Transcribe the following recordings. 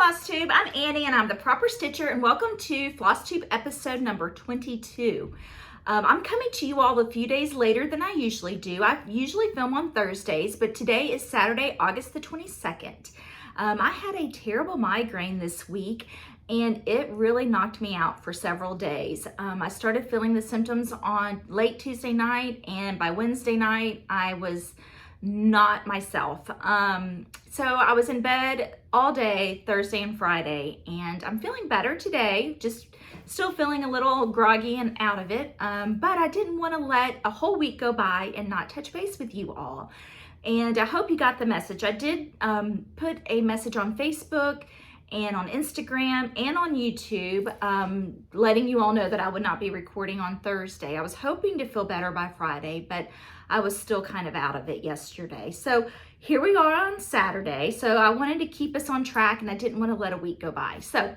Flosstube. I'm Annie and I'm the proper stitcher, and welcome to Flosstube episode number 22. I'm coming to you all a few days later than I usually do. I usually film on Thursdays, but today is Saturday, August the 22nd. I had a terrible migraine this week and it really knocked me out for several days. I started feeling the symptoms on late Tuesday night, and by Wednesday night I was not myself. So I was in bed all day Thursday and Friday, and I'm feeling better today, just still feeling a little groggy and out of it, but I didn't want to let a whole week go by and not touch base with you all. And I hope you got the message. I did put a message on Facebook and on Instagram and on YouTube, letting you all know that I would not be recording on Thursday. I was hoping to feel better by Friday, but I was still kind of out of it yesterday. So here we are on Saturday. So I wanted to keep us on track and I didn't want to let a week go by. So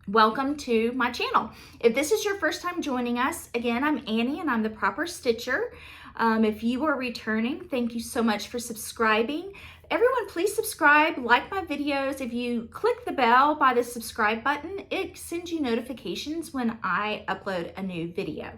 welcome to my channel. If this is your first time joining us, again, I'm Annie and I'm the proper stitcher. If you are returning, thank you so much for subscribing. Everyone, please subscribe, like my videos. If you click the bell by the subscribe button, it sends you notifications when I upload a new video.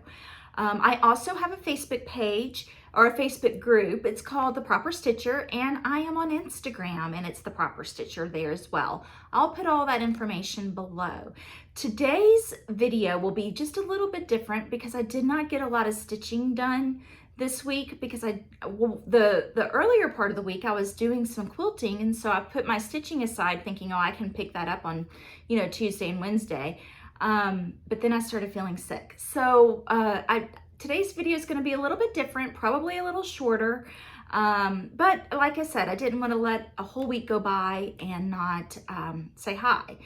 I also have a Facebook page or a Facebook group. It's called The Proper Stitcher, and I am on Instagram, and it's The Proper Stitcher there as well. I'll put all that information below. Today's video will be just a little bit different because I did not get a lot of stitching done this week because the earlier part of the week I was doing some quilting, and so I put my stitching aside thinking, oh, I can pick that up on, Tuesday and Wednesday. But then I started feeling sick. So today's video is going to be a little bit different, probably a little shorter. But like I said, I didn't want to let a whole week go by and not say hi.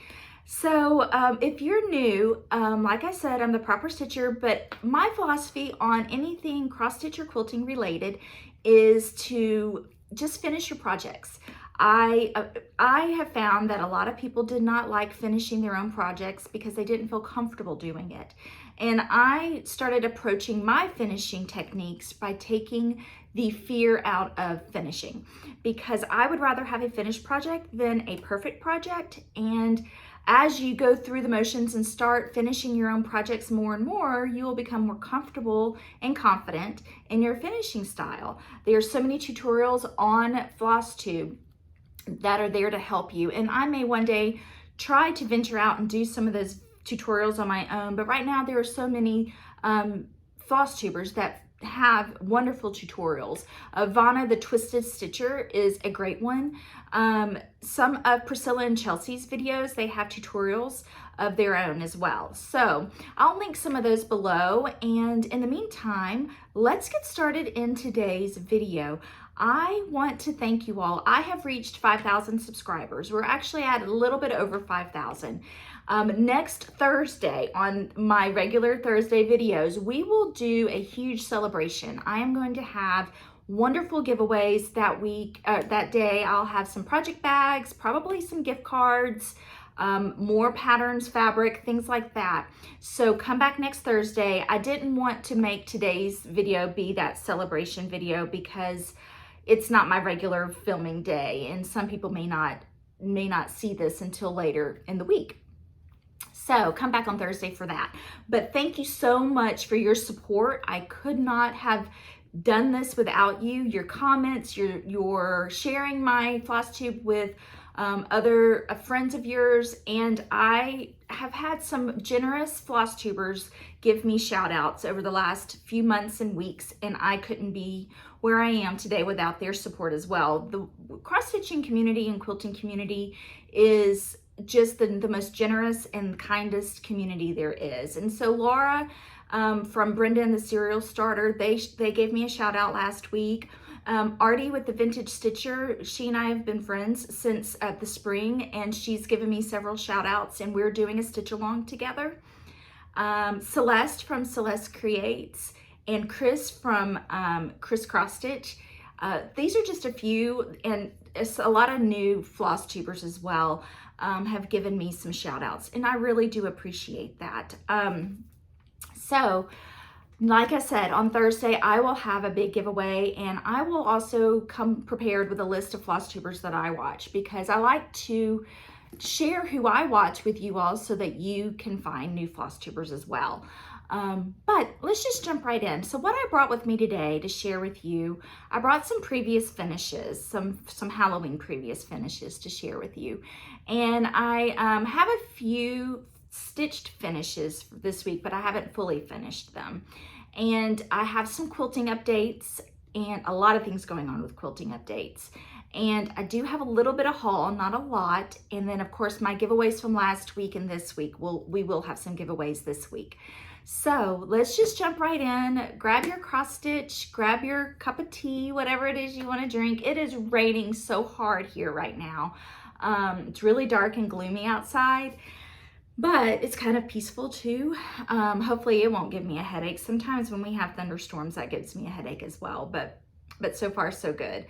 So if you're new, like I said, I'm the proper stitcher, but my philosophy on anything cross stitch or quilting related is to just finish your projects. I have found that a lot of people did not like finishing their own projects because they didn't feel comfortable doing it. And I started approaching my finishing techniques by taking the fear out of finishing, because I would rather have a finished project than a perfect project. And as you go through the motions and start finishing your own projects more and more, you will become more comfortable and confident in your finishing style. There are so many tutorials on Flosstube that are there to help you, and I may one day try to venture out and do some of those tutorials on my own, but right now there are so many Flosstubers that have wonderful tutorials. Vanna the Twisted Stitcher is a great one. Some of Priscilla and Chelsea's videos, they have tutorials of their own as well. So I'll link some of those below, and in the meantime, let's get started in today's video. I want to thank you all. I have reached 5,000 subscribers. We're actually at a little bit over 5,000. Next Thursday, on my regular Thursday videos, we will do a huge celebration. I am going to have wonderful giveaways that week. That day, I'll have some project bags, probably some gift cards, more patterns, fabric, things like that. So come back next Thursday. I didn't want to make today's video be that celebration video because it's not my regular filming day, and some people may not see this until later in the week. So come back on Thursday for that. But thank you so much for your support. I could not have done this without you. Your comments, your sharing my Flosstube with other friends of yours, and I have had some generous Flosstubers give me shout outs over the last few months and weeks, and I couldn't be where I am today without their support as well. The cross-stitching community and quilting community is just the most generous and kindest community there is. And so Laura from Brenda and the Serial Starter, they gave me a shout out last week. Artie with the Vintage Stitcher, she and I have been friends since the spring, and she's given me several shout outs, and we're doing a stitch along together. Celeste from Celeste Creates, and Chris from Chris Cross Stitch. These are just a few, and a lot of new Flosstubers as well have given me some shout outs, and I really do appreciate that. So like I said, on Thursday, I will have a big giveaway, and I will also come prepared with a list of Flosstubers that I watch, because I like to share who I watch with you all so that you can find new floss tubers as well. But let's just jump right in. So what I brought with me today to share with you, I brought some previous finishes, some Halloween previous finishes to share with you. And I have a few stitched finishes this week, but I haven't fully finished them. And I have some quilting updates and a lot of things going on with quilting updates. And I do have a little bit of haul, not a lot. And then of course my giveaways from last week and this week, we will have some giveaways this week. So let's just jump right in. Grab your cross stitch, grab your cup of tea, whatever it is you want to drink. It is raining so hard here right now. It's really dark and gloomy outside, but it's kind of peaceful too. Hopefully it won't give me a headache. Sometimes when we have thunderstorms, that gives me a headache as well, but so far so good.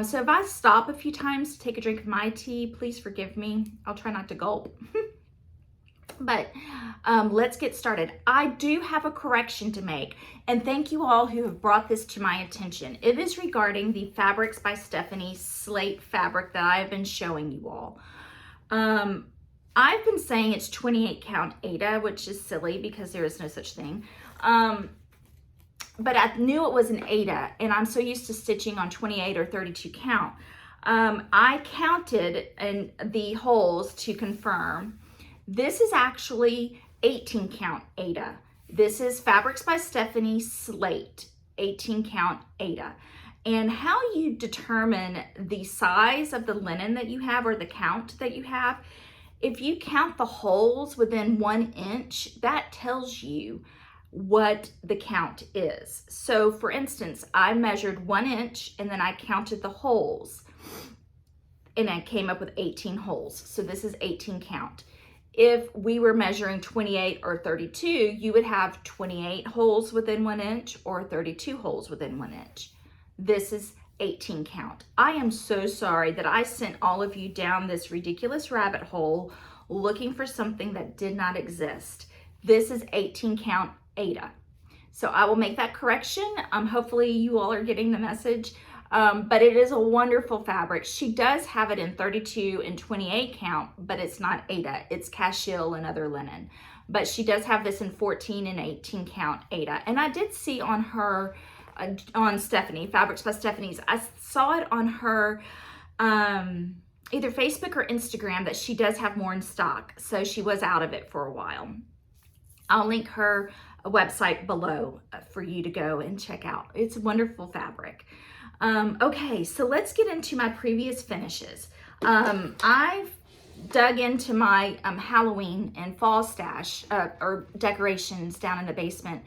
So if I stop a few times to take a drink of my tea, please forgive me. I'll try not to gulp. But let's get started. I do have a correction to make, and thank you all who have brought this to my attention. It is regarding the Fabrics by Stephanie slate fabric that I have been showing you all. I've been saying it's 28 count Aida, which is silly because there is no such thing. But I knew it was an Aida, and I'm so used to stitching on 28 or 32 count. I counted the holes to confirm. This is actually 18 count Aida. This is Fabrics by Stephanie slate, 18 count Aida. And how you determine the size of the linen that you have or the count that you have, if you count the holes within 1 inch, that tells you what the count is. So for instance, I measured 1 inch and then I counted the holes and I came up with 18 holes. So this is 18 count. If we were measuring 28 or 32, you would have 28 holes within 1 inch or 32 holes within 1 inch. This is 18 count. I am so sorry that I sent all of you down this ridiculous rabbit hole looking for something that did not exist. This is 18 count Aida. So I will make that correction. Hopefully you all are getting the message. But it is a wonderful fabric. She does have it in 32 and 28 count, but it's not Aida. It's cashel and other linen. But she does have this in 14 and 18 count Aida. And I did see on her, on Stephanie, Fabrics by Stephanie's, I saw it on her either Facebook or Instagram that she does have more in stock. So she was out of it for a while. I'll link her website below for you to go and check out. It's a wonderful fabric. Okay, so let's get into my previous finishes. I've dug into my Halloween and fall stash or decorations down in the basement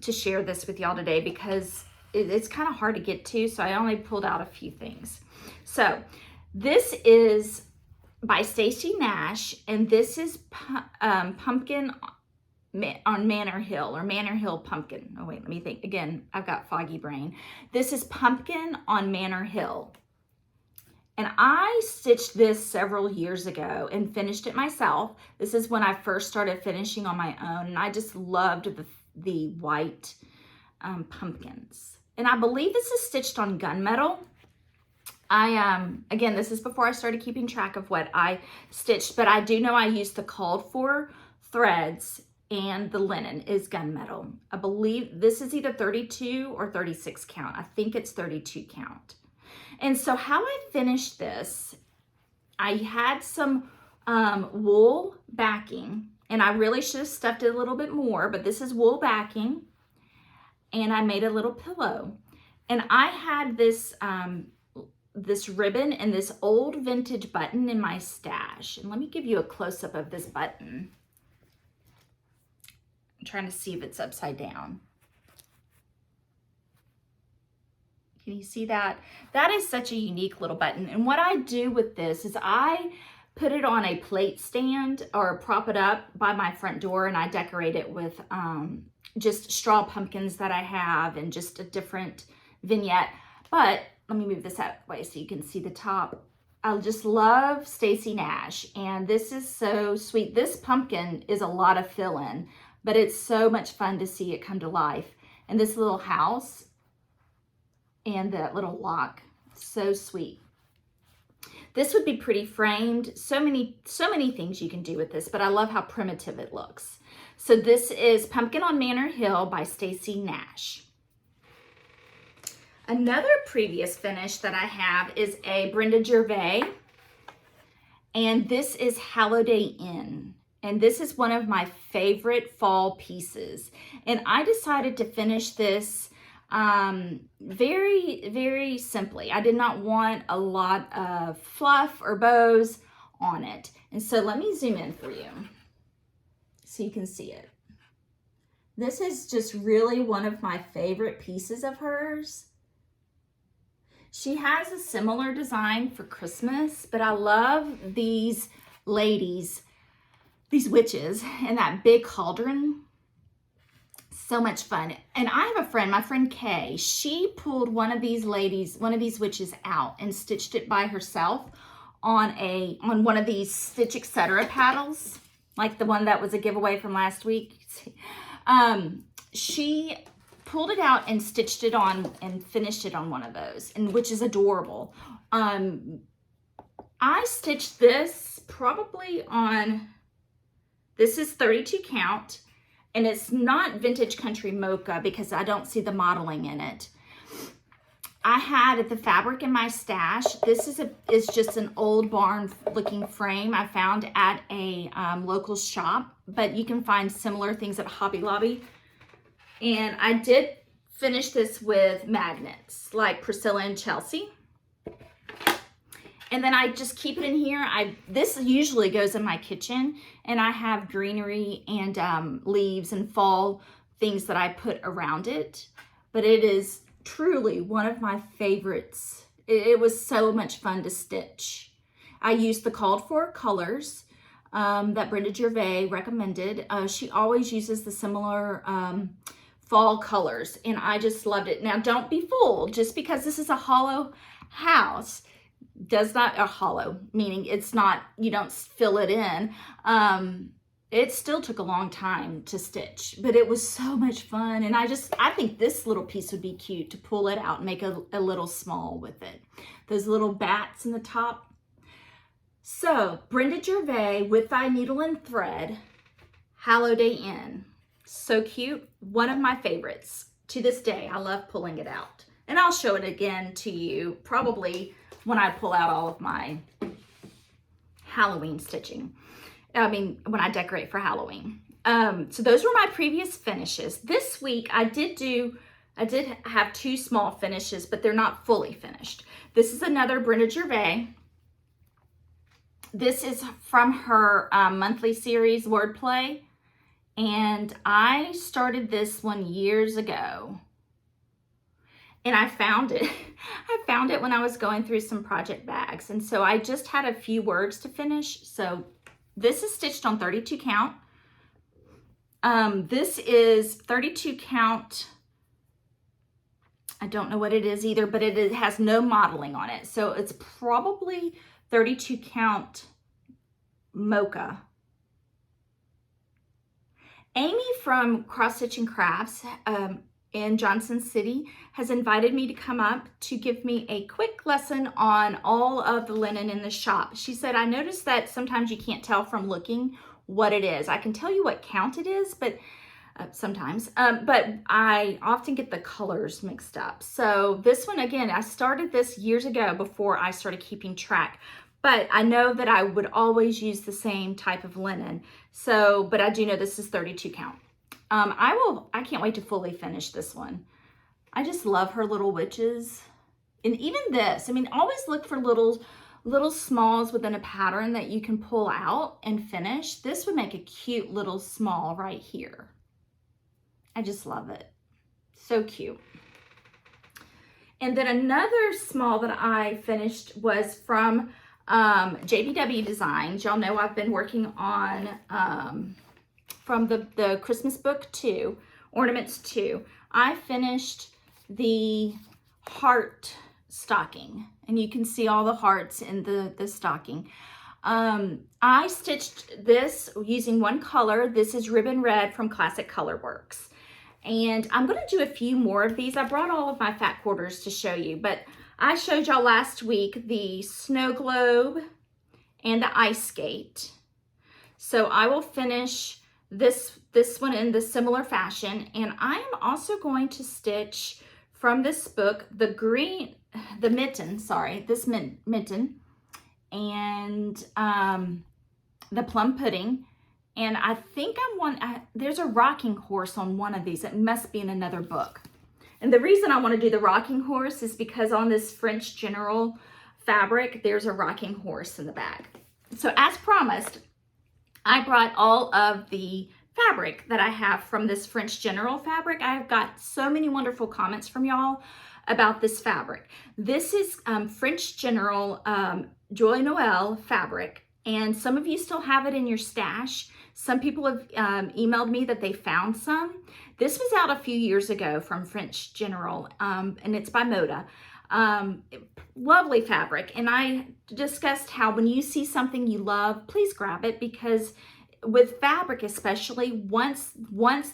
to share this with y'all today because it's kind of hard to get to, so I only pulled out a few things. So this is by Stacy Nash, and this is Pumpkin on Manor Hill, or Manor Hill Pumpkin. Oh wait, let me think. Again, I've got foggy brain. This is Pumpkin on Manor Hill. And I stitched this several years ago and finished it myself. This is when I first started finishing on my own, and I just loved the white pumpkins. And I believe this is stitched on gunmetal. Again, this is before I started keeping track of what I stitched, but I do know I used the called for threads, and the linen is gunmetal. I believe this is either 32 or 36 count. I think it's 32 count. And so how I finished this, I had some wool backing, and I really should have stuffed it a little bit more, but this is wool backing, and I made a little pillow. And I had this this ribbon and this old vintage button in my stash. And let me give you a close-up of this button. I'm trying to see if it's upside down. Can you see that? That is such a unique little button. And what I do with this is I put it on a plate stand or prop it up by my front door, and I decorate it with just straw pumpkins that I have and just a different vignette. But let me move this out of the way so you can see the top. I just love Stacy Nash, and this is so sweet. This pumpkin is a lot of fill-in, but it's so much fun to see it come to life. And this little house and that little lock, so sweet. This would be pretty framed. So many things you can do with this, but I love how primitive it looks. So this is Pumpkin on Manor Hill by Stacy Nash. Another previous finish that I have is a Brenda Gervais, and this is Holiday Inn. And this is one of my favorite fall pieces. And I decided to finish this very, very simply. I did not want a lot of fluff or bows on it. And so let me zoom in for you so you can see it. This is just really one of my favorite pieces of hers. She has a similar design for Christmas, but I love these ladies, these witches, and that big cauldron. So much fun. And I have a friend, my friend Kay, she pulled one of these ladies, one of these witches out and stitched it by herself on one of these Stitch Etc. paddles, like the one that was a giveaway from last week. She pulled it out and stitched it on and finished it on one of those, and which is adorable. I stitched this probably on, this is 32 count, and it's not Vintage Country Mocha because I don't see the modeling in it. I had the fabric in my stash. This is just an old barn looking frame I found at a local shop, but you can find similar things at Hobby Lobby. And I did finish this with magnets like Priscilla and Chelsea. And then I just keep it in here. This usually goes in my kitchen, and I have greenery and leaves and fall things that I put around it. But it is truly one of my favorites. It was so much fun to stitch. I used the called for colors that Brenda Gervais recommended. She always uses the similar fall colors, and I just loved it. Now, don't be fooled. Just because this is a hollow house does not, a hollow, meaning it's not, you don't fill it in. It still took a long time to stitch, but it was so much fun. And I think this little piece would be cute to pull it out and make a little small with it. Those little bats in the top. So Brenda Gervais, With Thy Needle and Thread, Holiday Inn. So cute. One of my favorites. To this day, I love pulling it out. And I'll show it again to you probably when I pull out all of my Halloween stitching. I mean, when I decorate for Halloween. So those were my previous finishes. This week I did have 2 small finishes, but they're not fully finished. This is another Brenda Gervais. This is from her monthly series, Wordplay. And I started this one years ago. And I found it. I found it when I was going through some project bags. And so I just had a few words to finish. So this is stitched on 32 count. This is 32 count. I don't know what it is either, but it has no modeling on it. So it's probably 32 count mocha. Amy from Cross Stitching Crafts in Johnson City has invited me to come up to give me a quick lesson on all of the linen in the shop. She said, I noticed that sometimes you can't tell from looking what it is. I can tell you what count it is, but sometimes, but I often get the colors mixed up. So this one, again, I started this years ago before I started keeping track, but I know that I would always use the same type of linen. So, but I do know this is 32 count. I can't wait to fully finish this one. I just love her little witches. And even this, I mean, always look for little smalls within a pattern that you can pull out and finish. This would make a cute little small right here. I just love it. So cute. And then another small that I finished was from JBW Designs. Y'all know I've been working on from the Christmas book 2, Ornaments 2. I finished the heart stocking, and you can see all the hearts in the stocking. I stitched this using one color. This is Ribbon Red from Classic Colorworks. And I'm going to do a few more of these. I brought all of my fat quarters to show you, but I showed y'all last week the snow globe and the ice skate. So I will finish this one in the similar fashion, and I am also going to stitch from this book this mitten and the plum pudding. And I think there's a rocking horse on one of these. It must be in another book. And the reason I want to do the rocking horse is because on this French General fabric, there's a rocking horse in the back. So as promised, I brought all of the fabric that I have from this French General fabric. I've got so many wonderful comments from y'all about this fabric. This is French General Joy Noel fabric, and some of you still have it in your stash. Some people have emailed me that they found some. This was out a few years ago from French General, and it's by Moda. Lovely fabric, and I discussed how when you see something you love, please grab it, because with fabric especially, once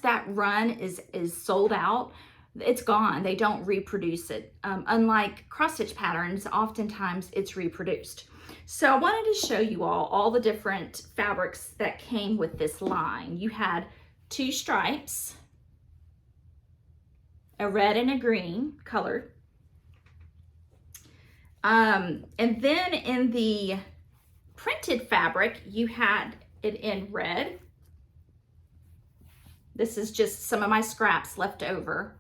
that run is sold out, it's gone. They don't reproduce it. Unlike cross-stitch patterns, oftentimes it's reproduced. So I wanted to show you all the different fabrics that came with this line. You had 2 stripes, a red and a green color. And then in the printed fabric, you had it in red. This is just some of my scraps left over.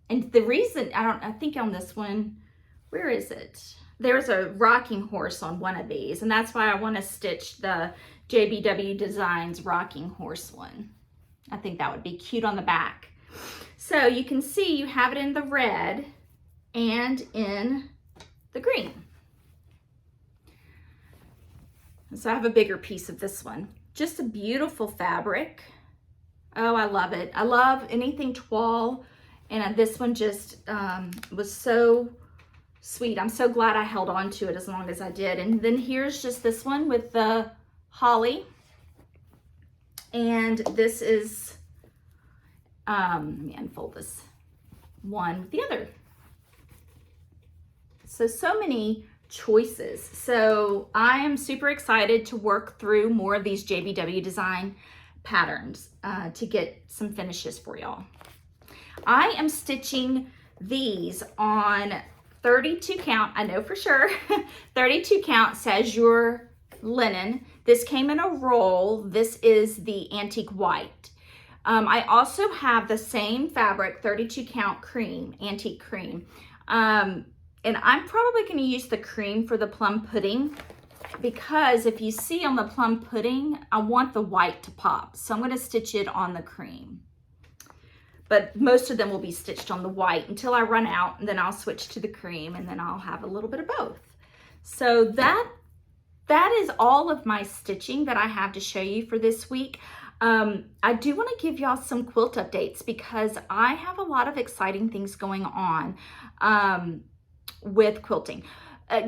And the reason, I think on this one, where is it? There's a rocking horse on one of these, and that's why I want to stitch the JBW Designs rocking horse one. I think that would be cute on the back. So you can see you have it in the red and in the green. So I have a bigger piece of this one. Just a beautiful fabric. Oh, I love it. I love anything toile, and this one just was so sweet. I'm so glad I held on to it as long as I did. And then here's just this one with the holly. And this is, let me unfold this one with the other. So many choices. So I am super excited to work through more of these JBW design patterns to get some finishes for y'all. I am stitching these on 32 count, I know for sure, 32 count Sajur linen. This came in a roll. This is the antique white. I also have the same fabric, 32 count cream, antique cream. And I'm probably going to use the cream for the plum pudding, because if you see on the plum pudding, I want the white to pop. So I'm going to stitch it on the cream. But most of them will be stitched on the white until I run out, and then I'll switch to the cream, and then I'll have a little bit of both. So that is all of my stitching that I have to show you for this week. I do want to give y'all some quilt updates, because I have a lot of exciting things going on with quilting.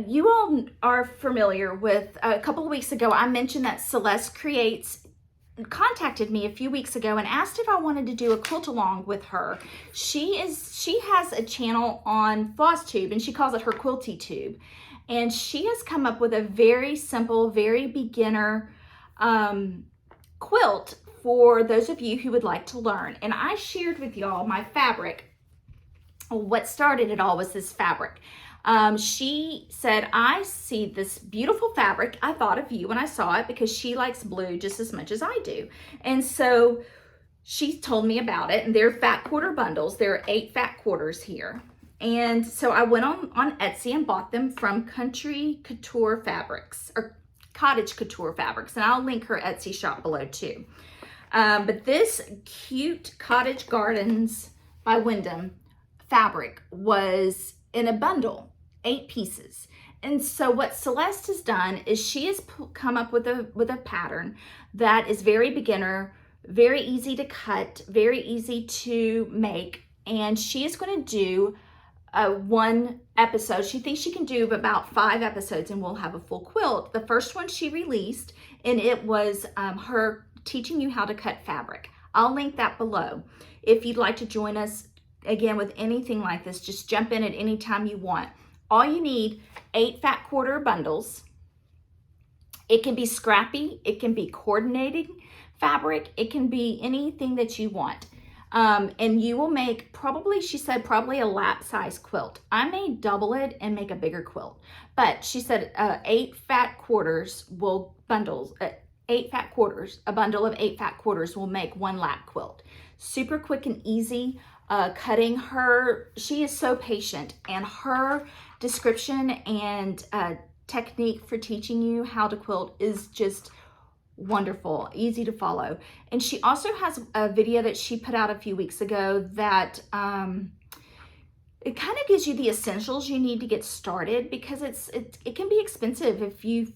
You all are familiar with, a couple of weeks ago, I mentioned that Celeste Creates contacted me a few weeks ago and asked if I wanted to do a quilt along with her. She has a channel on Flosstube, and she calls it her Quilty Tube. And she has come up with a very simple, very beginner quilt for those of you who would like to learn. And I shared with y'all my fabric. What started it all was this fabric. She said, I see this beautiful fabric. I thought of you when I saw it, because she likes blue just as much as I do. And so she told me about it, and they're fat quarter bundles. There are 8 fat quarters here. And so I went on Etsy and bought them from Country Couture Fabrics, or Cottage Couture Fabrics. And I'll link her Etsy shop below too. But this cute Cottage Gardens by Wyndham fabric was in a bundle, 8 pieces. And so what Celeste has done is she has come up with a pattern that is very beginner, very easy to cut, very easy to make. And she is going to do one episode. She thinks she can do about 5 episodes, and we'll have a full quilt. The first one she released, and it was her teaching you how to cut fabric. I'll link that below. If you'd like to join us again, with anything like this, just jump in at any time you want. All you need, 8 fat quarter bundles. It can be scrappy, it can be coordinating fabric, it can be anything that you want. And you will make probably, she said, probably a lap size quilt. I may double it and make a bigger quilt, but she said 8 fat quarters will bundles, 8 fat quarters, a bundle of 8 fat quarters will make 1 lap quilt. Super quick and easy. Cutting her, she is so patient, and her description and technique for teaching you how to quilt is just wonderful, easy to follow. And she also has a video that she put out a few weeks ago that it kind of gives you the essentials you need to get started, because it can be expensive. If you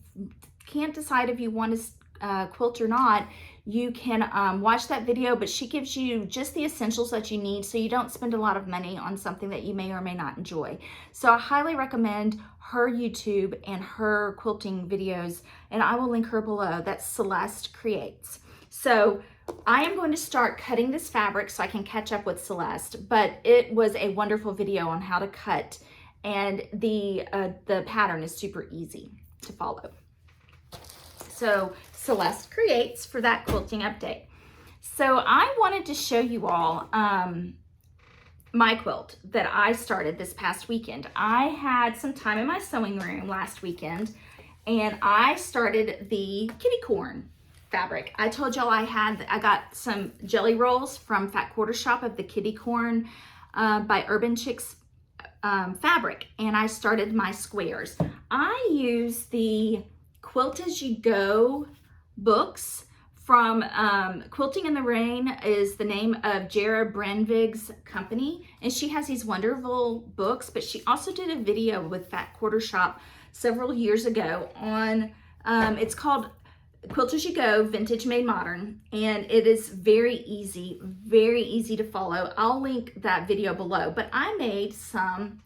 can't decide if you want to quilt or not, you can watch that video, but she gives you just the essentials that you need so you don't spend a lot of money on something that you may or may not enjoy. So I highly recommend her YouTube and her quilting videos, and I will link her below. That's Celeste Creates. So I am going to start cutting this fabric so I can catch up with Celeste, but it was a wonderful video on how to cut, and the pattern is super easy to follow. So Celeste Creates for that quilting update. So I wanted to show you all my quilt that I started this past weekend. I had some time in my sewing room last weekend, and I started the kitty corn fabric. I told y'all I got some jelly rolls from Fat Quarter Shop of the kitty corn by Urban Chicks fabric, and I started my squares. I use the Quilt As You Go books from Quilting in the Rain is the name of Jara Brenvig's company, and she has these wonderful books, but she also did a video with Fat Quarter Shop several years ago on, it's called Quilt As You Go, Vintage Made Modern, and it is very easy to follow. I'll link that video below, but I made some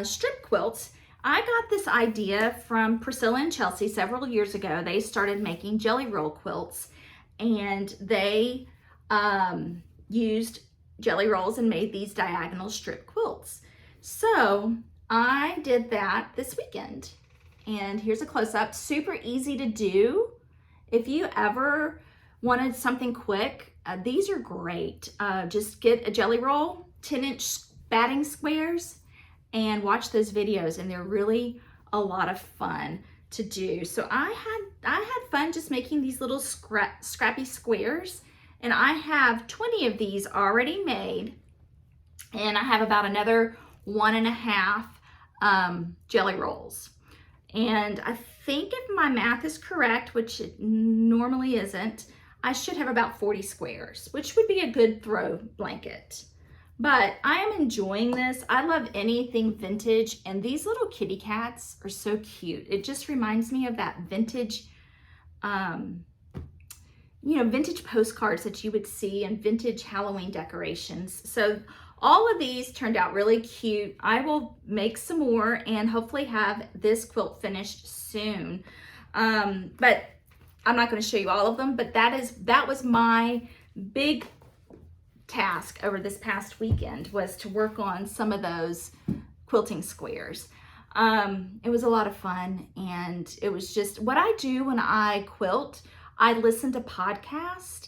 strip quilts. I got this idea from Priscilla and Chelsea several years ago. They started making jelly roll quilts, and they used jelly rolls and made these diagonal strip quilts. So I did that this weekend, and here's a close-up. Super easy to do. If you ever wanted something quick, these are great. Just get a jelly roll, 10-inch batting squares, and watch those videos, and they're really a lot of fun to do. So I had fun just making these little scrappy squares, and I have 20 of these already made, and I have about another 1.5 jelly rolls. And I think if my math is correct, which it normally isn't, I should have about 40 squares, which would be a good throw blanket. But I am enjoying this. I love anything vintage, and these little kitty cats are so cute. It just reminds me of that vintage, vintage postcards that you would see and vintage Halloween decorations. So all of these turned out really cute. I will make some more and hopefully have this quilt finished soon. But I'm not going to show you all of them, but that was my big task over this past weekend, was to work on some of those quilting squares. It was a lot of fun, and it was just what I do when I quilt. I listen to podcasts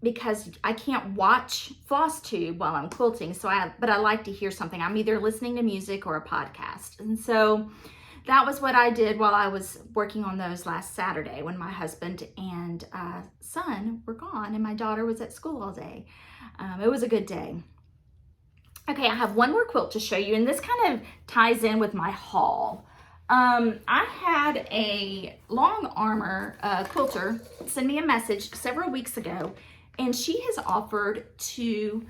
because I can't watch Flosstube while I'm quilting, but I like to hear something. I'm either listening to music or a podcast, and so that was what I did while I was working on those last Saturday when my husband and son were gone and my daughter was at school all day. It was a good day. Okay, I have one more quilt to show you, and this kind of ties in with my haul. I had a Longarm quilter send me a message several weeks ago, and she has offered to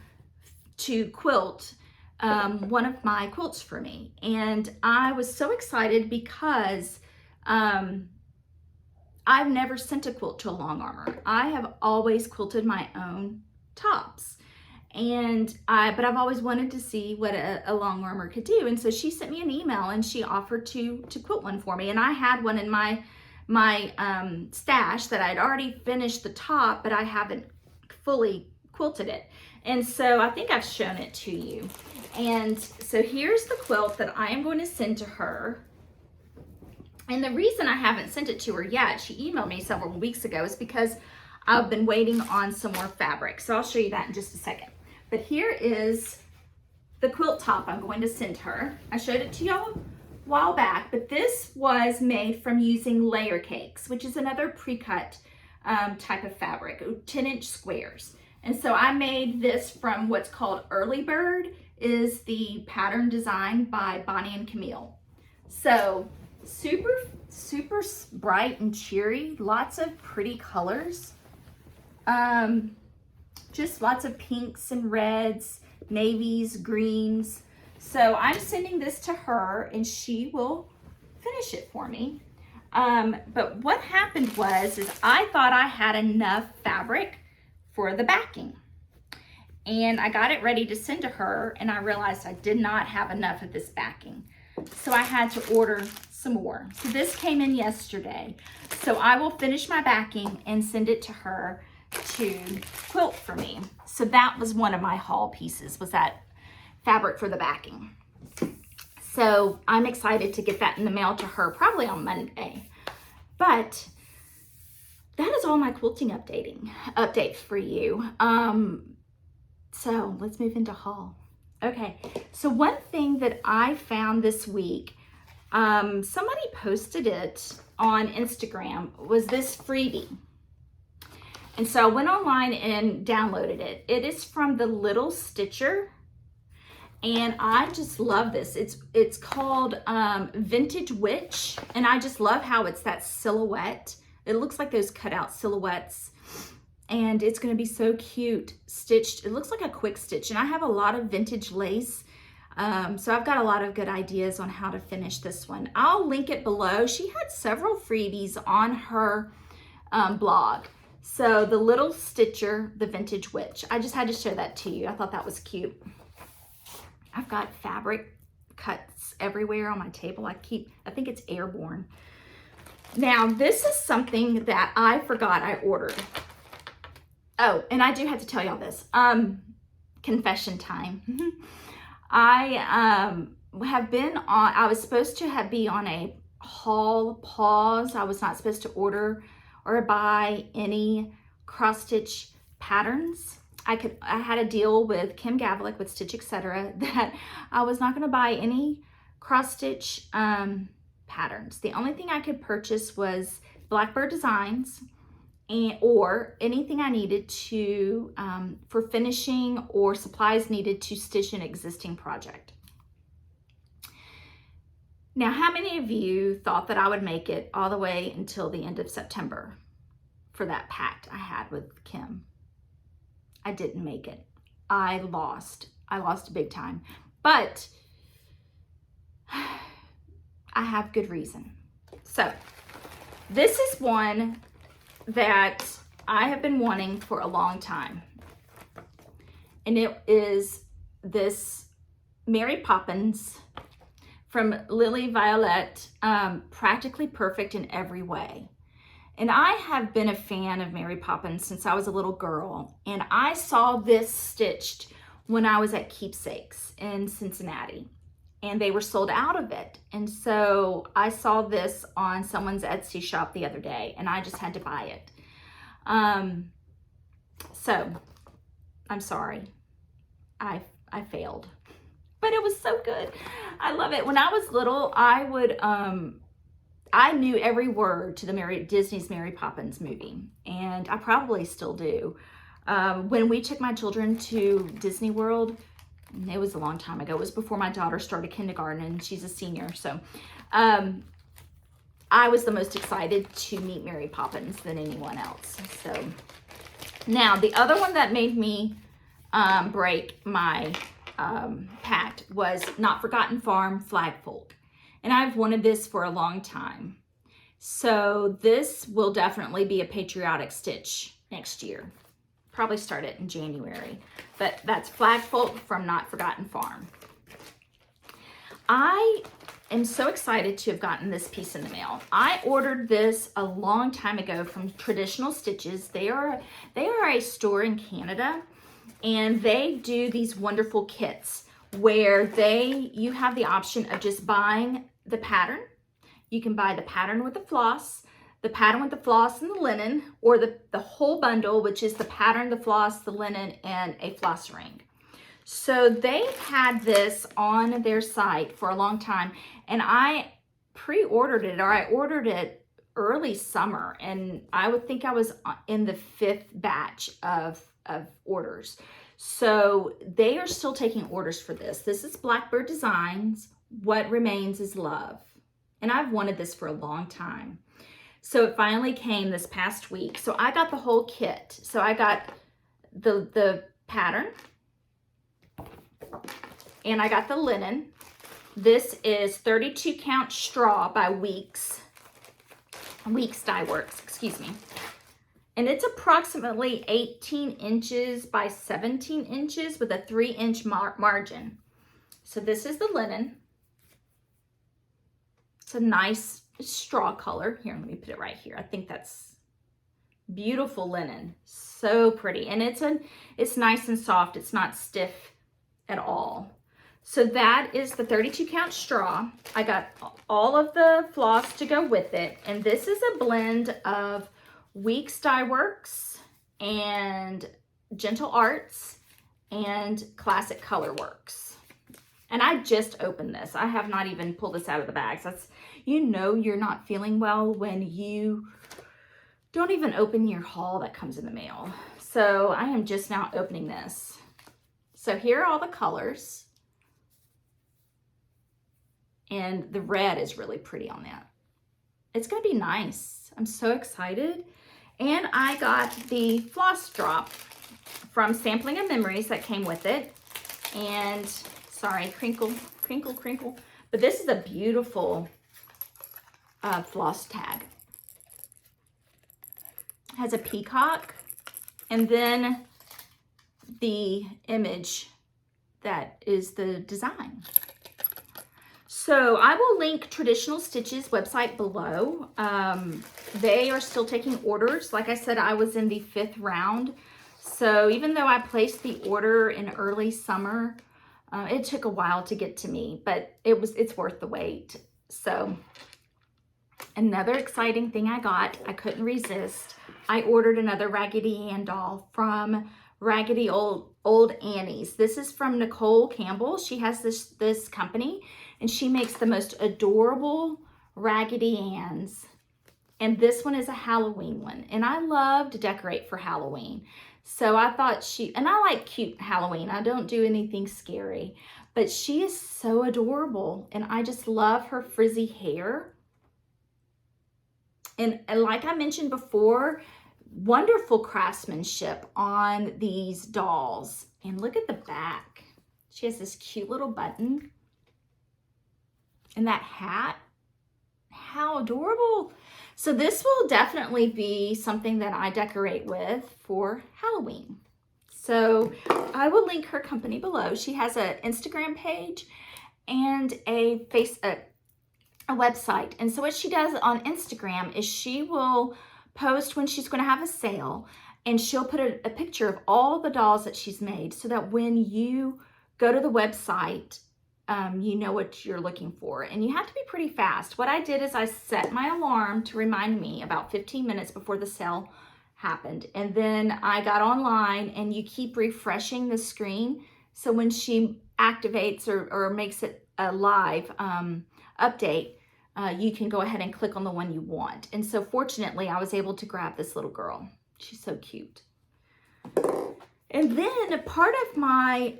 quilt one of my quilts for me. And I was so excited because I've never sent a quilt to a Longarmer. I have always quilted my own tops. But I've always wanted to see what a Longarmer could do. And so she sent me an email and she offered to quilt one for me. And I had one in my stash that I'd already finished the top, but I haven't fully quilted it. And so I think I've shown it to you. And so here's the quilt that I am going to send to her. And the reason I haven't sent it to her yet, she emailed me several weeks ago, is because I've been waiting on some more fabric. So I'll show you that in just a second. But here is the quilt top I'm going to send her. I showed it to y'all a while back, but this was made from using layer cakes, which is another pre-cut type of fabric, 10-inch squares. And so I made this from what's called Early Bird, is the pattern designed by Bonnie and Camille. So super, super bright and cheery, lots of pretty colors. Just lots of pinks and reds, navies, greens. So I'm sending this to her and she will finish it for me. But what happened is I thought I had enough fabric for the backing. And I got it ready to send to her and I realized I did not have enough of this backing. So I had to order some more. So this came in yesterday. So I will finish my backing and send it to her to quilt for me. So that was one of my haul pieces, was that fabric for the backing. So I'm excited to get that in the mail to her probably on Monday. But that is all my quilting updates for you. So let's move into haul. Okay, so one thing that I found this week, somebody posted it on Instagram, was this freebie. And so I went online and downloaded it. It is from the Little Stitcher. And I just love this. It's called Vintage Witch. And I just love how it's that silhouette. It looks like those cutout silhouettes. And it's going to be so cute stitched. It looks like a quick stitch. And I have a lot of vintage lace. So I've got a lot of good ideas on how to finish this one. I'll link it below. She had several freebies on her blog. So the Little Stitcher, the Vintage Witch. I just had to show that to you. I thought that was cute. I've got fabric cuts everywhere on my table. I think it's airborne. Now, this is something that I forgot I ordered. Oh, and I do have to tell y'all this. Confession time. I was supposed to be on a haul pause. I was not supposed to order or buy any cross stitch patterns. I had a deal with Kim Gavlik with Stitch Etc. that I was not going to buy any cross stitch patterns. The only thing I could purchase was Blackbird Designs or anything I needed to for finishing or supplies needed to stitch an existing project. Now, how many of you thought that I would make it all the way until the end of September for that pact I had with Kim? I didn't make it. I lost big time, but I have good reason. So this is one that I have been wanting for a long time. And it is this Mary Poppins from Lily Violet, Practically Perfect in Every Way. And I have been a fan of Mary Poppins since I was a little girl. And I saw this stitched when I was at Keepsakes in Cincinnati. And they were sold out of it. And so I saw this on someone's Etsy shop the other day. And I just had to buy it. So I'm sorry. I failed. But it was so good. I love it. When I was little, I knew every word to the Disney's Mary Poppins movie, and I probably still do. When we took my children to Disney World, it was a long time ago. It was before my daughter started kindergarten, and she's a senior. So I was the most excited to meet Mary Poppins than anyone else. So now the other one that made me break my pact was Not Forgotten Farm Flagfold. And I've wanted this for a long time. So this will definitely be a patriotic stitch next year. Probably start it in January. But that's Flagfold from Not Forgotten Farm. I am so excited to have gotten this piece in the mail. I ordered this a long time ago from Traditional Stitches. They are a store in Canada. and they do these wonderful kits where you have the option of just buying the pattern. You can buy the pattern with the floss, the pattern with the floss and the linen, or the whole bundle, which is the pattern, the floss, the linen, and a floss ring. So they've had this on their site for a long time, and I pre-ordered it, or I ordered it early summer, and I would think I was in the 5th batch of orders. So they are still taking orders for this. This is Blackbird Designs, What Remains is Love. And I've wanted this for a long time. So it finally came this past week. So I got the whole kit. So I got the pattern, and I got the linen. This is 32 count straw by Weeks Dye Works, excuse me. And it's approximately 18 inches by 17 inches with a 3-inch margin. So this is the linen. It's a nice straw color. Here, let me put it right here. I think that's beautiful linen. So pretty. And it's nice and soft. It's not stiff at all. So that is the 32 count straw. I got all of the floss to go with it. And this is a blend of Weeks Dye Works and Gentle Arts and Classic Color Works. And I just opened this. I have not even pulled this out of the bags. That's, you know, you're not feeling well when you don't even open your haul that comes in the mail. So I am just now opening this. So here are all the colors. And the red is really pretty on that. It's gonna be nice. I'm so excited. And I got the floss drop from Sampling of Memories that came with it. And sorry, crinkle, crinkle, crinkle. But this is a beautiful floss tag. It has a peacock and then the image that is the design. So I will link Traditional Stitches website below. They are still taking orders. Like I said, I was in the 5th round. So even though I placed the order in early summer, it took a while to get to me, but it's worth the wait. So another exciting thing I got, I couldn't resist. I ordered another Raggedy Ann doll from Raggedy Old Annie's. This is from Nicole Campbell. She has this company, and she makes the most adorable Raggedy Anns. And this one is a Halloween one. And I love to decorate for Halloween. So I thought and I like cute Halloween. I don't do anything scary. But she is so adorable. And I just love her frizzy hair. And like I mentioned before, wonderful craftsmanship on these dolls. And look at the back. She has this cute little button. And that hat, how adorable. So this will definitely be something that I decorate with for Halloween. So I will link her company below. She has an Instagram page and a website. And so what she does on Instagram is she will post when she's going to have a sale, and she'll put a picture of all the dolls that she's made so that when you go to the website, you know what you're looking for. And you have to be pretty fast. What I did is I set my alarm to remind me about 15 minutes before the sale happened. And then I got online, and you keep refreshing the screen. So when she activates or makes it a live update, you can go ahead and click on the one you want. And so fortunately, I was able to grab this little girl. She's so cute. And then a part of my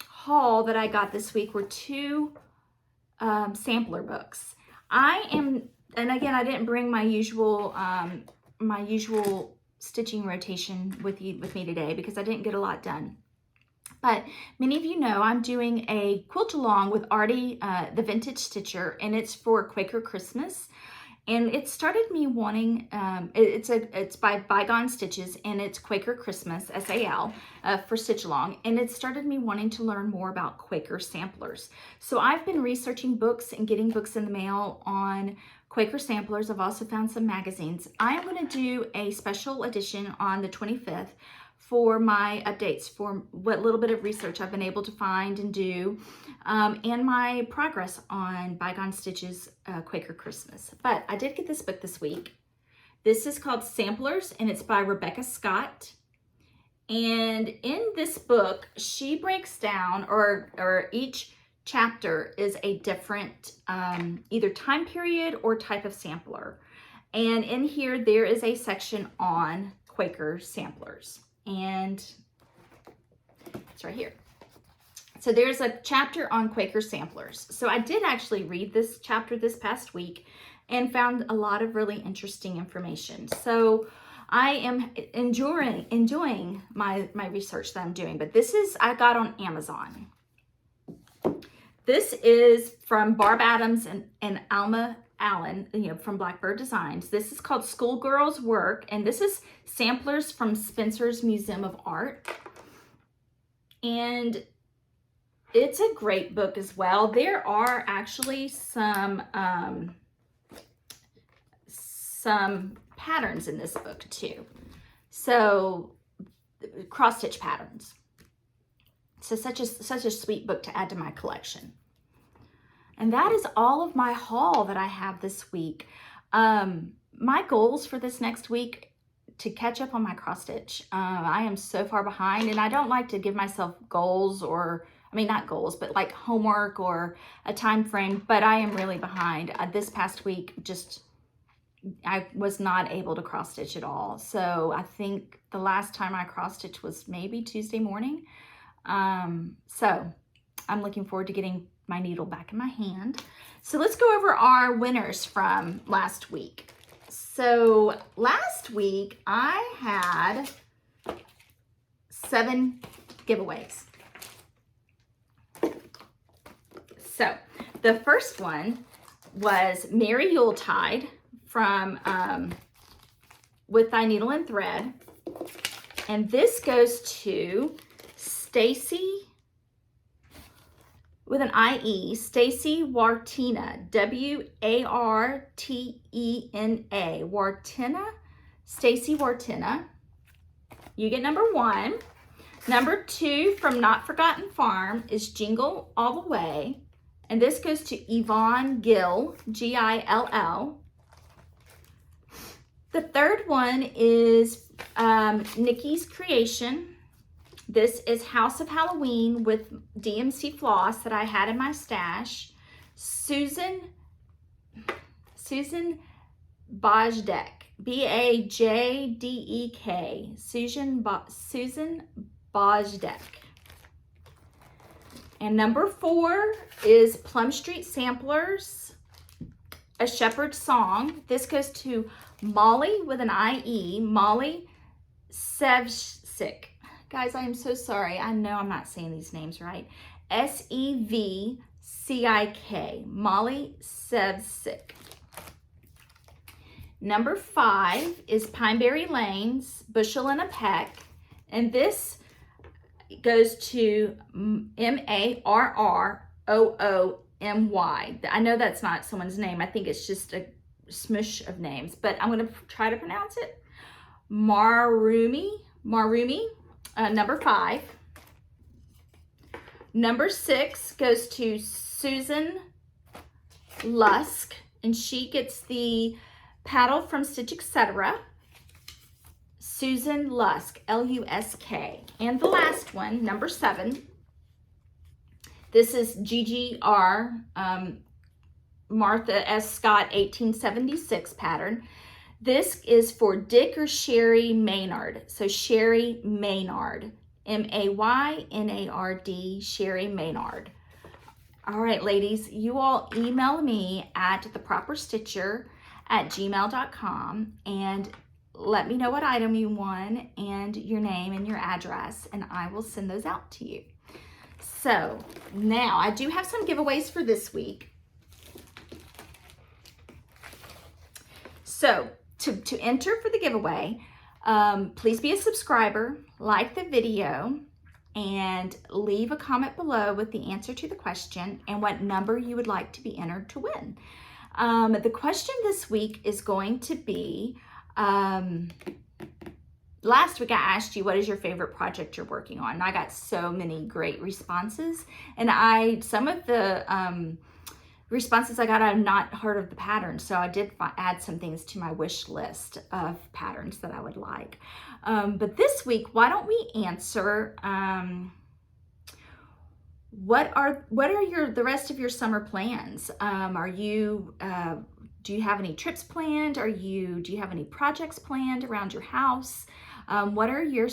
haul that I got this week were 2 sampler books. And again, I didn't bring my usual stitching rotation with me today because I didn't get a lot done. But many of you know I'm doing a quilt along with Artie, the Vintage Stitcher, and it's for Quaker Christmas. And it started me wanting, it's by Bygone Stitches, and it's Quaker Christmas, SAL, for Stitch Along. And it started me wanting to learn more about Quaker samplers. So I've been researching books and getting books in the mail on Quaker samplers. I've also found some magazines. I am going to do a special edition on the 25th for my updates for what little bit of research I've been able to find and do, and my progress on Bygone Stitches Quaker Christmas. But I did get this book this week. This is called Samplers, and it's by Rebecca Scott. And in this book, she breaks down, or each chapter is a different either time period or type of sampler. And in here, there is a section on Quaker samplers. And it's right here. So there's a chapter on Quaker samplers. So I did actually read this chapter this past week and found a lot of really interesting information. So I am enjoying my research that I'm doing, but this is, I got on Amazon. This is from Barb Adams and Alma Allen, from Blackbird Designs. This is called Schoolgirl's Work, and this is samplers from Spencer's Museum of Art. And it's a great book as well. There are actually some patterns in this book too. So cross stitch patterns. So such a sweet book to add to my collection. And that is all of my haul that I have this week. My goals for this next week, to catch up on my cross stitch. I am so far behind, and I don't like to give myself goals, or I mean, not goals, but like homework or a time frame, but I am really behind. This past week, I was not able to cross stitch at all. So I think the last time I cross stitched was maybe Tuesday morning. So I'm looking forward to getting my needle back in my hand. So let's go over our winners from last week. So last week I had 7 giveaways. So the first one was Merry Yuletide from With Thy Needle and Thread. And this goes to Stacy with an IE, Stacy Wartina, W-A-R-T-E-N-A, Wartina, Stacy Wartina. You get number 1. Number 2 from Not Forgotten Farm is Jingle All the Way. And this goes to Yvonne Gill, G-I-L-L. The third one is Nikki's Creation. This is House of Halloween with DMC floss that I had in my stash. Susan Bajdek, B-A-J-D-E-K, Susan Bajdek. And number 4 is Plum Street Samplers, A Shepherd's Song. This goes to Molly with an I-E, Molly Sevcik. Guys, I am so sorry. I know I'm not saying these names right. S-E-V-C-I-K, Molly Sevcik. Number 5 is Pineberry Lanes, Bushel and a Peck. And this goes to M-A-R-R-O-O-M-Y. I know that's not someone's name. I think it's just a smush of names, but I'm going to try to pronounce it. Marumi, number 5. Number 6 goes to Susan Lusk, and she gets the paddle from Stitch Etc. Susan Lusk, L-U-S-K. And the last one, number 7. This is GGR, Martha S. Scott 1876 pattern. This is for Dick or Sherry Maynard. So Sherry Maynard, M-A-Y-N-A-R-D, Sherry Maynard. All right, ladies, you all email me at theproperstitcher@gmail.com and let me know what item you won and your name and your address, and I will send those out to you. So now I do have some giveaways for this week. So to enter for the giveaway, please be a subscriber, like the video, and leave a comment below with the answer to the question and what number you would like to be entered to win. The question this week is going to be last week I asked you, what is your favorite project you're working on? And I got so many great responses. And some of the responses I got, I've not heard of the pattern. So I did add some things to my wish list of patterns that I would like. But this week, why don't we answer, what are the rest of your summer plans? Do you have any trips planned? Do you have any projects planned around your house? What are your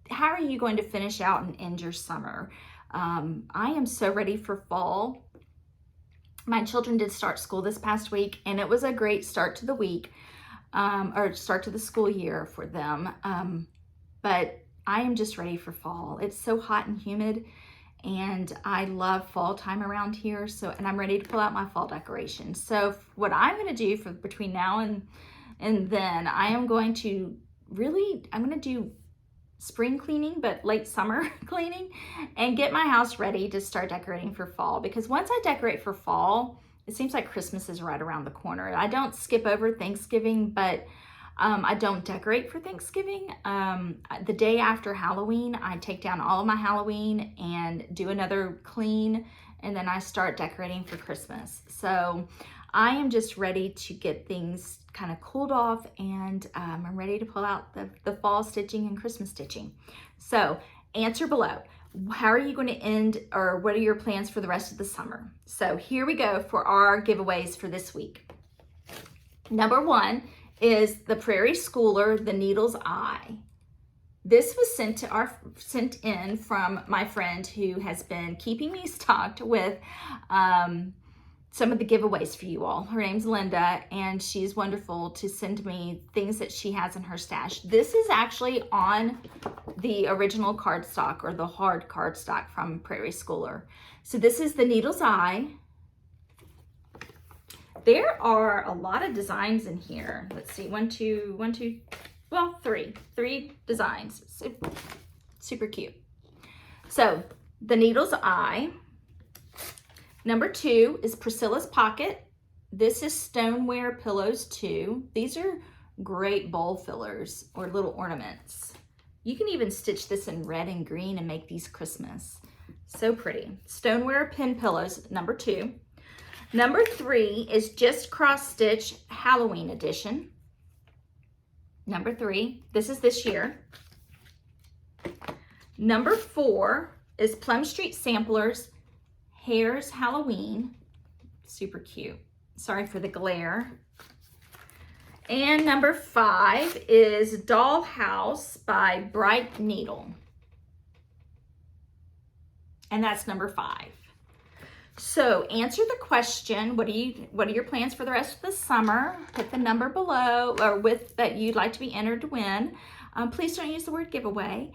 how are you going to finish out and end your summer? I am so ready for fall. My children did start school this past week, and it was a great start to the week, or start to the school year for them. But I am just ready for fall. It's so hot and humid, and I love fall time around here. And I'm ready to pull out my fall decorations. So what I'm going to do between now and then, I'm going to do spring cleaning, but late summer cleaning, and get my house ready to start decorating for fall. Because once I decorate for fall, it seems like Christmas is right around the corner. I don't skip over Thanksgiving, but I don't decorate for Thanksgiving. The day after Halloween, I take down all of my Halloween and do another clean, and then I start decorating for Christmas. So I am just ready to get things kind of cooled off, and I'm ready to pull out the fall stitching and Christmas stitching. So answer below. How are you going to end, or what are your plans for the rest of the summer? So here we go for our giveaways for this week. Number 1 is the Prairie Schooler, the Needle's Eye. This was sent in from my friend who has been keeping me stocked with some of the giveaways for you all. Her name's Linda, and she's wonderful to send me things that she has in her stash. This is actually on the original cardstock, or the hard cardstock from Prairie Schooler. So this is the Needle's Eye. There are a lot of designs in here. Let's see, three designs. Super cute. So the Needle's Eye. Number 2 is Priscilla's Pocket. This is stoneware pillows too. These are great bowl fillers or little ornaments. You can even stitch this in red and green and make these Christmas. So pretty. Stoneware pin pillows, number 2. Number 3 is Just Cross Stitch Halloween Edition. Number 3, this is this year. Number 4 is Plum Street Samplers Hare's Halloween. Super cute. Sorry for the glare. And number 5 is Dollhouse by Bright Needle. And that's number 5. So answer the question, what are your plans for the rest of the summer? Put the number below, or that you'd like to be entered to win. Please don't use the word giveaway.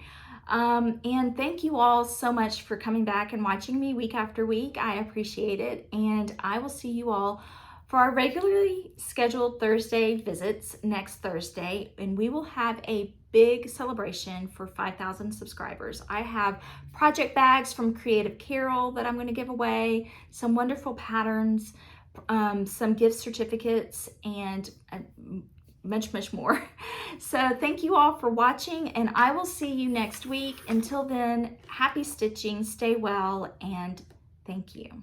And thank you all so much for coming back and watching me week after week. I appreciate it. And I will see you all for our regularly scheduled Thursday visits next Thursday. And we will have a big celebration for 5,000 subscribers. I have project bags from Creative Carol that I'm going to give away, some wonderful patterns, some gift certificates, and much more. So thank you all for watching, and I will see you next week. Until then, happy stitching, stay well, and thank you.